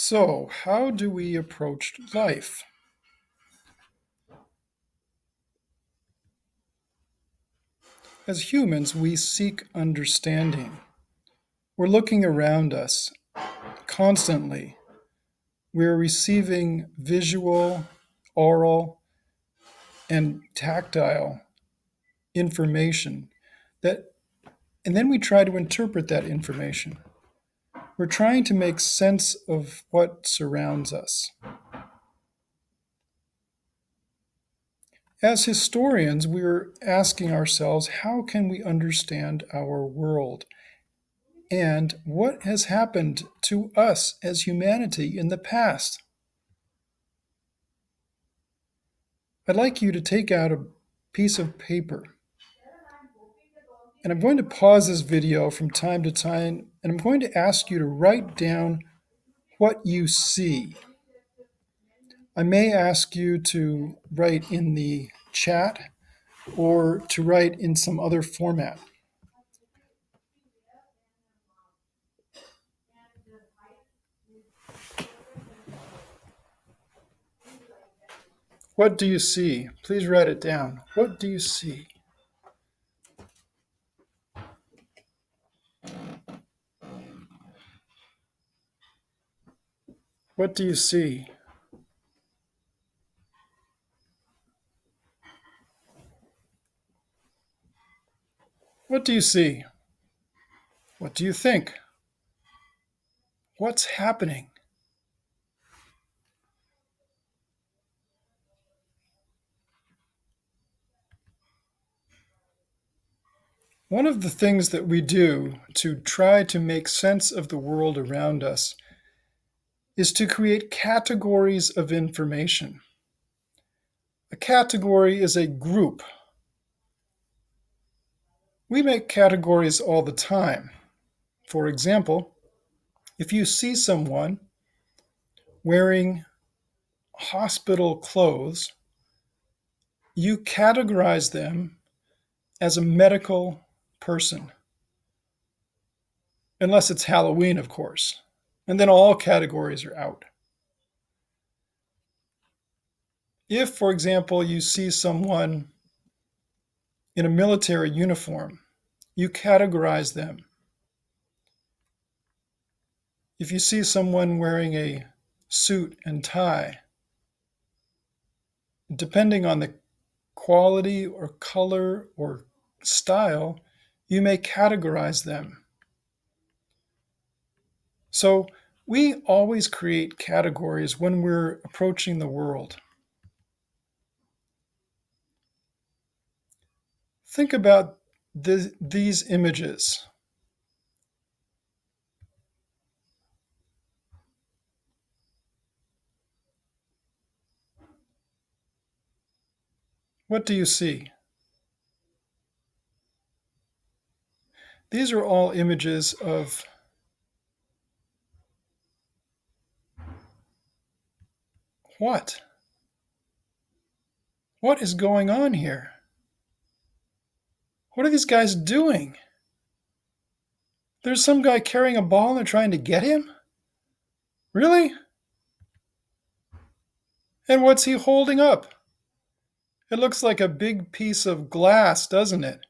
So, how do we approach life? As humans, we seek understanding. We're looking around us constantly. We're receiving visual, oral, and tactile information that and then we try to interpret that information. We're trying to make sense of what surrounds us. As historians, we're asking ourselves, how can we understand our world? And what has happened to us as humanity in the past? I'd like you to take out a piece of paper, and I'm going to pause this video from time to time, and I'm going to ask you to write down what you see. I may ask you to write in the chat or to write in some other format. What do you see? Please write it down. What do you see? What do you see? What do you see? What do you think? What's happening? One of the things that we do to try to make sense of the world around us is to create categories of information. A category is a group. We make categories all the time. For example, if you see someone wearing hospital clothes, you categorize them as a medical person, unless it's Halloween, of course. And then all categories are out. If, for example, you see someone in a military uniform, you categorize them. If you see someone wearing a suit and tie, depending on the quality or color or style, you may categorize them. So we always create categories when we're approaching the world. Think about these images. What do you see? These are all images of what? What is going on here? What are these guys doing? There's some guy carrying a ball and they're trying to get him? Really? And what's he holding up? It looks like a big piece of glass, doesn't it?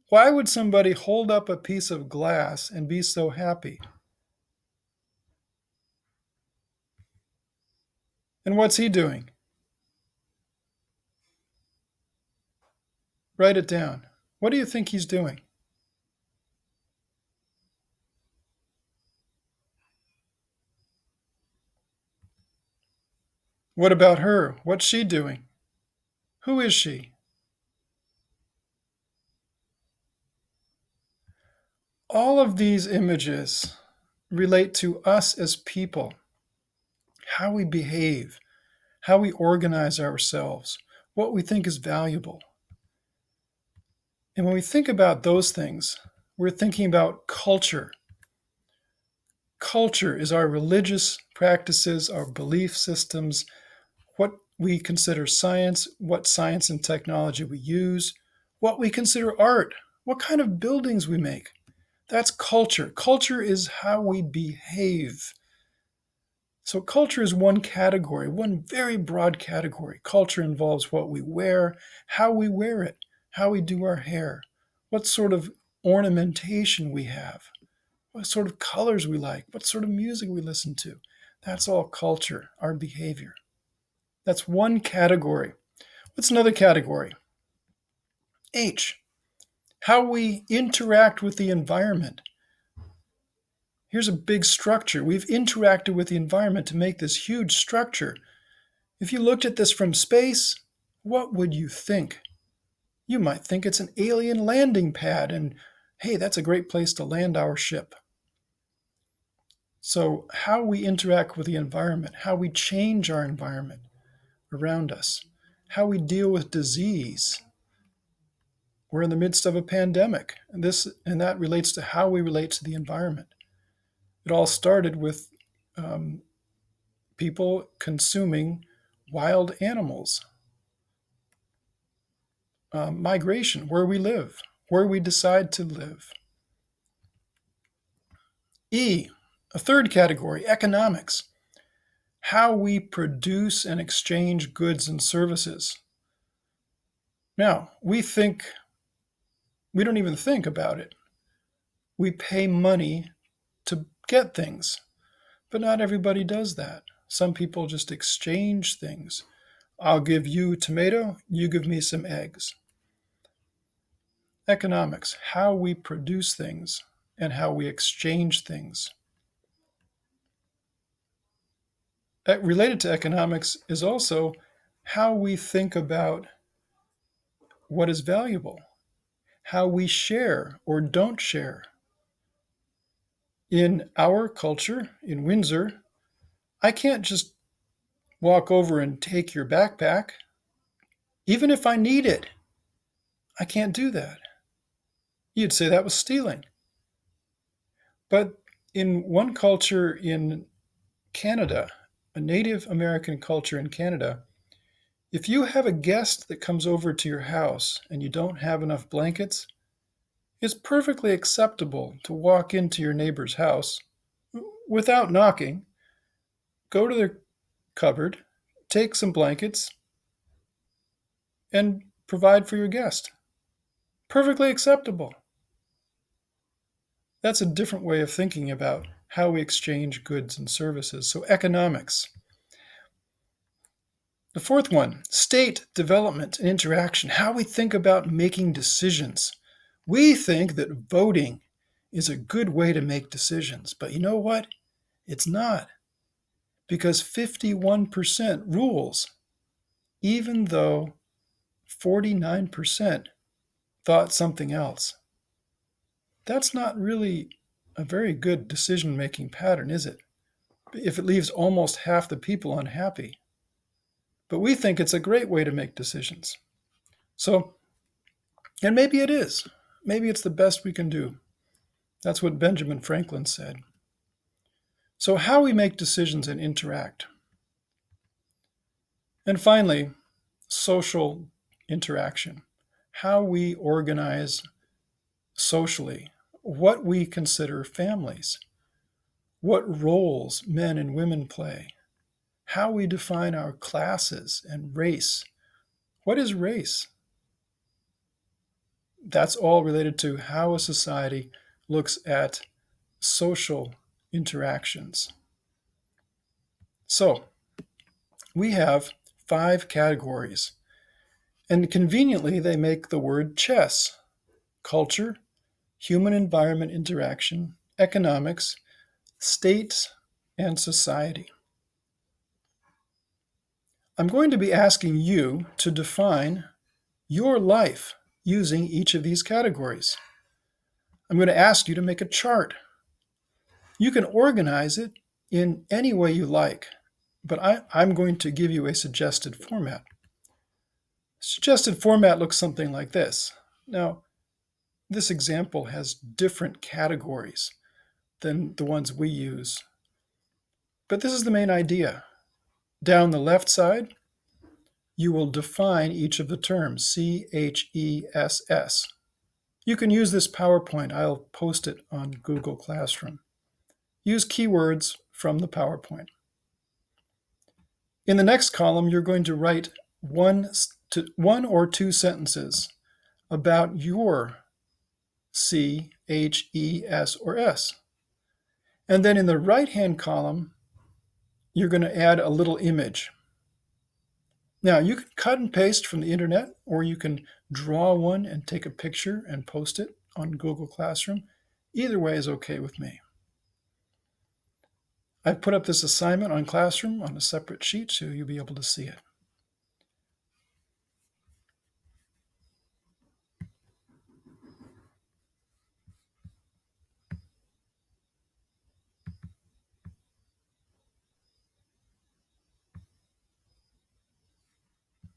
Why would somebody hold up a piece of glass and be so happy? And what's he doing? Write it down. What do you think he's doing? What about her? What's she doing? Who is she? All of these images relate to us as people, how we behave, how we organize ourselves, what we think is valuable. And when we think about those things, we're thinking about culture. Culture is our religious practices, our belief systems, what we consider science, what science and technology we use, what we consider art, what kind of buildings we make. That's culture. Culture is how we behave. So culture is one category, one very broad category. Culture involves what we wear, how we wear it, how we do our hair, what sort of ornamentation we have, what sort of colors we like, what sort of music we listen to. That's all culture, our behavior. That's one category. What's another category? H, how we interact with the environment. Here's a big structure. We've interacted with the environment to make this huge structure. If you looked at this from space, what would you think? You might think it's an alien landing pad, and hey, that's a great place to land our ship. So, how we interact with the environment, how we change our environment around us, how we deal with disease. We're in the midst of a pandemic, and that relates to how we relate to the environment. It all started with people consuming wild animals, migration, where we live, where we decide to live. E, a third category, economics, how we produce and exchange goods and services. Now, we don't even think about it. We pay money to get things, but not everybody does that. Some people just exchange things. I'll give you a tomato, you give me some eggs. Economics, how we produce things and how we exchange things. Related to economics is also how we think about what is valuable, how we share or don't share. In our culture, in Windsor, I can't just walk over and take your backpack. Even if I need it, I can't do that. You'd say that was stealing. But in one culture in Canada, a Native American culture in Canada, if you have a guest that comes over to your house and you don't have enough blankets, it's perfectly acceptable to walk into your neighbor's house without knocking, go to their cupboard, take some blankets, and provide for your guest. Perfectly acceptable. That's a different way of thinking about how we exchange goods and services. So, economics. The fourth one, state development and interaction, how we think about making decisions. We think that voting is a good way to make decisions, but you know what? It's not, because 51% rules, even though 49% thought something else. That's not really a very good decision-making pattern, is it? If it leaves almost half the people unhappy. But we think it's a great way to make decisions. So, and maybe it is. Maybe it's the best we can do. That's what Benjamin Franklin said. So, how we make decisions and interact. And finally, social interaction. How we organize socially, what we consider families, what roles men and women play, how we define our classes and race. What is race? That's all related to how a society looks at social interactions. So, we have 5 categories, and conveniently they make the word chess: culture, human environment interaction, economics, state, and society. I'm going to be asking you to define your life using each of these categories. I'm going to ask you to make a chart. You can organize it in any way you like, but I'm going to give you a suggested format. Suggested format looks something like this. Now, this example has different categories than the ones we use, but this is the main idea. Down the left side, you will define each of the terms, CHESS. You can use this PowerPoint. I'll post it on Google Classroom. Use keywords from the PowerPoint. In the next column, you're going to write one or two sentences about your C, H, E, S, or S. And then in the right-hand column, you're going to add a little image. Now, you can cut and paste from the internet, or you can draw one and take a picture and post it on Google Classroom. Either way is okay with me. I've put up this assignment on Classroom on a separate sheet so you'll be able to see it.